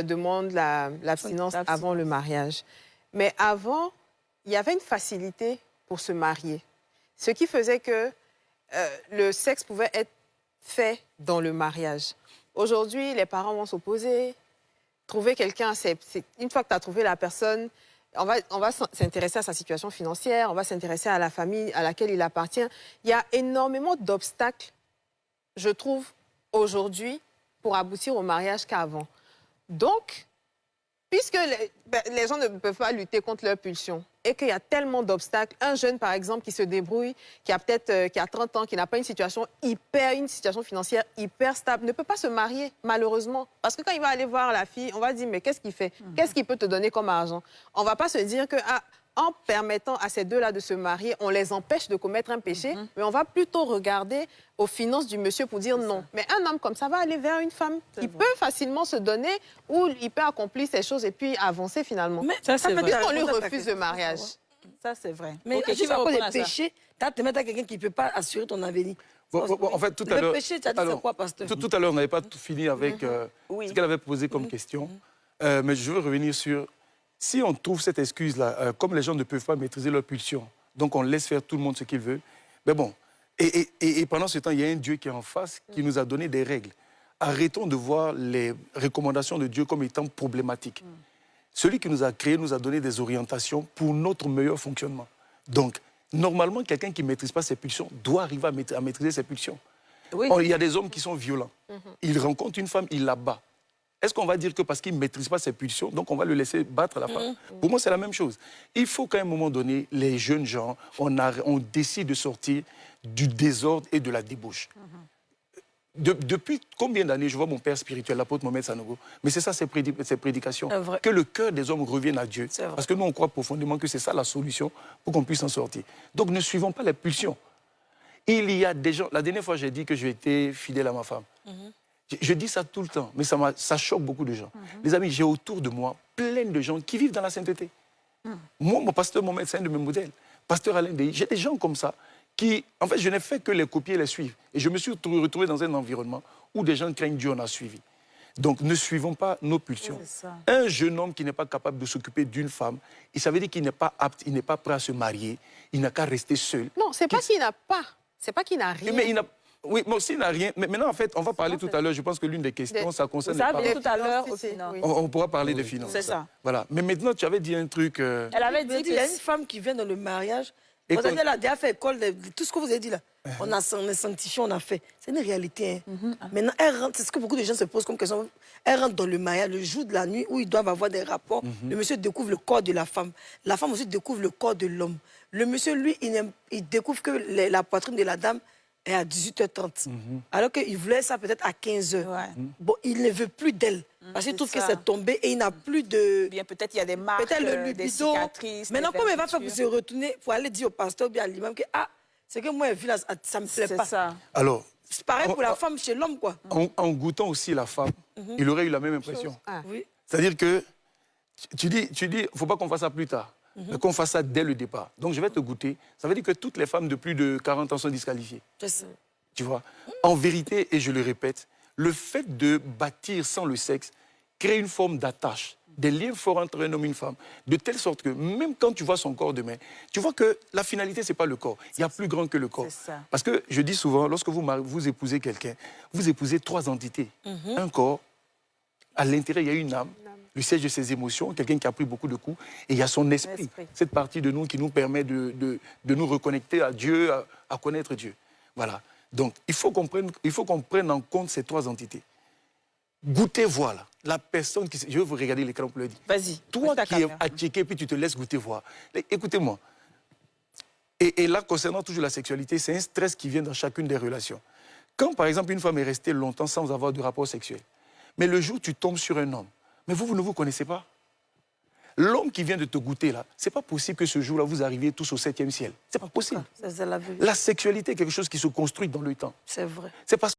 demande l'abstinence avant le mariage. Mais avant, il y avait une facilité pour se marier. Ce qui faisait que le sexe pouvait être fait dans le mariage. Aujourd'hui, les parents vont s'opposer. Trouver quelqu'un, une fois que tu as trouvé la personne, on va s'intéresser à sa situation financière, on va s'intéresser à la famille à laquelle il appartient. Il y a énormément d'obstacles, je trouve, aujourd'hui, pour aboutir au mariage qu'avant. Donc, puisque les gens ne peuvent pas lutter contre leur pulsion et qu'il y a tellement d'obstacles, un jeune, par exemple, qui se débrouille, qui a 30 ans, qui n'a pas une situation financière hyper stable, ne peut pas se marier, malheureusement. Parce que quand il va aller voir la fille, on va dire, mais qu'est-ce qu'il fait? Qu'est-ce qu'il peut te donner comme argent? On ne va pas se dire que... en permettant à ces deux-là de se marier, on les empêche de commettre un péché, mais on va plutôt regarder aux finances du monsieur pour dire non. Mais un homme comme ça va aller vers une femme qui peut facilement se donner, où il peut accomplir ces choses et puis avancer finalement. Mais ça, c'est vrai. On lui refuse le mariage. Ça, c'est vrai. Mais juste à cause des péchés, tu as te mettre à quelqu'un qui ne peut pas assurer ton avenir. En fait, tout à l'heure... Le péché, tu as dit c'est quoi, pasteur? Tout à l'heure, on n'avait pas tout fini avec ce qu'elle avait posé comme question. Mais je veux revenir sur... Si on trouve cette excuse-là, comme les gens ne peuvent pas maîtriser leur pulsion, donc on laisse faire tout le monde ce qu'il veut, mais bon, et pendant ce temps, il y a un Dieu qui est en face, qui nous a donné des règles. Arrêtons de voir les recommandations de Dieu comme étant problématiques. Celui qui nous a créés nous a donné des orientations pour notre meilleur fonctionnement. Donc, normalement, quelqu'un qui ne maîtrise pas ses pulsions doit arriver à maîtriser ses pulsions. Oui. Il y a des hommes qui sont violents. Ils rencontrent une femme, ils la battent. Est-ce qu'on va dire que parce qu'il ne maîtrise pas ses pulsions, donc on va le laisser battre la femme? Pour moi, c'est la même chose. Il faut qu'à un moment donné, les jeunes gens, on décide de sortir du désordre et de la débauche. Depuis combien d'années, je vois mon père spirituel, l'apôtre Mohamed Sanogo, mais c'est ça ses prédications, que le cœur des hommes revienne à Dieu. Parce que nous, on croit profondément que c'est ça la solution pour qu'on puisse en sortir. Donc ne suivons pas les pulsions. Il y a des gens... La dernière fois, j'ai dit que j'ai été fidèle à ma femme. Je dis ça tout le temps, mais ça choque beaucoup de gens. Les amis, j'ai autour de moi plein de gens qui vivent dans la sainteté. Moi, mon pasteur Mohamed, c'est un de mes modèles. Pasteur Alain Dey, j'ai des gens comme ça qui, en fait, je n'ai fait que les copier et les suivre. Et je me suis retrouvé dans un environnement où des gens craignent Dieu, on a suivi. Donc, ne suivons pas nos pulsions. Un jeune homme qui n'est pas capable de s'occuper d'une femme, et ça veut dire qu'il n'est pas apte, il n'est pas prêt à se marier, il n'a qu'à rester seul. Non, c'est pas qu'il n'a pas, c'est pas qu'il n'a rien. Mais oui, mais aussi il n'a rien. Mais maintenant, en fait, on va parler tout à l'heure. Je pense que l'une des questions, ça concerne... Ça vient tout à l'heure aussi. On pourra parler des finances. C'est ça. Voilà. Mais maintenant, tu avais dit un truc... Elle avait dit qu'il y a une femme qui vient dans le mariage. Vous avez dit, elle a déjà fait école, tout ce que vous avez dit là. On est sanctifié, on a fait. C'est une réalité. Maintenant, elle rentre, c'est ce que beaucoup de gens se posent comme question. Elle rentre dans le mariage le jour de la nuit où ils doivent avoir des rapports. Le monsieur découvre le corps de la femme. La femme aussi découvre le corps de l'homme. Le monsieur, lui, il découvre que la poitrine de la dame est à 18h30. Alors qu'il voulait ça peut-être à 15h. Bon, il ne veut plus d'elle. Parce qu'il trouve que c'est tombé et il n'a plus de... Bien, peut-être il y a des marques, des cicatrices. Maintenant, comment il va faire pour se retourner, pour aller dire au pasteur, bien à l'imam, que c'est que moi, vu là, ça ne me plaît pas. Ça. Alors... C'est pareil pour la femme chez l'homme, quoi. En goûtant aussi la femme, il aurait eu la même impression. Oui. C'est-à-dire que tu dis, il ne faut pas qu'on fasse ça plus tard, mais qu'on fasse ça dès le départ. Donc, je vais te goûter. Ça veut dire que toutes les femmes de plus de 40 ans sont disqualifiées. C'est ça. Tu vois? En vérité, et je le répète, le fait de bâtir sans le sexe crée une forme d'attache, des liens forts entre un homme et une femme, de telle sorte que même quand tu vois son corps demain, tu vois que la finalité, ce n'est pas le corps. Il y a plus grand que le corps. Parce que je dis souvent, lorsque vous épousez quelqu'un, vous épousez trois entités. Un corps, à l'intérieur, il y a une âme, le siège de ses émotions, quelqu'un qui a pris beaucoup de coups, et il y a son esprit, cette partie de nous qui nous permet de nous reconnecter à Dieu, à connaître Dieu. Voilà. Donc, il faut qu'on prenne en compte ces trois entités. Goûtez, voilà. La personne qui... Je vais vous regarder l'écran pour le dire. Vas-y. Toi qui es attiqué, puis tu te laisses goûter, voir. Écoutez-moi. Et là, concernant toujours la sexualité, c'est un stress qui vient dans chacune des relations. Quand, par exemple, une femme est restée longtemps sans avoir de rapport sexuel, mais le jour où tu tombes sur un homme, mais vous ne vous connaissez pas. L'homme qui vient de te goûter, là, c'est pas possible que ce jour-là, vous arriviez tous au 7e ciel. C'est pas possible. C'est la la sexualité est quelque chose qui se construit dans le temps. C'est vrai. C'est parce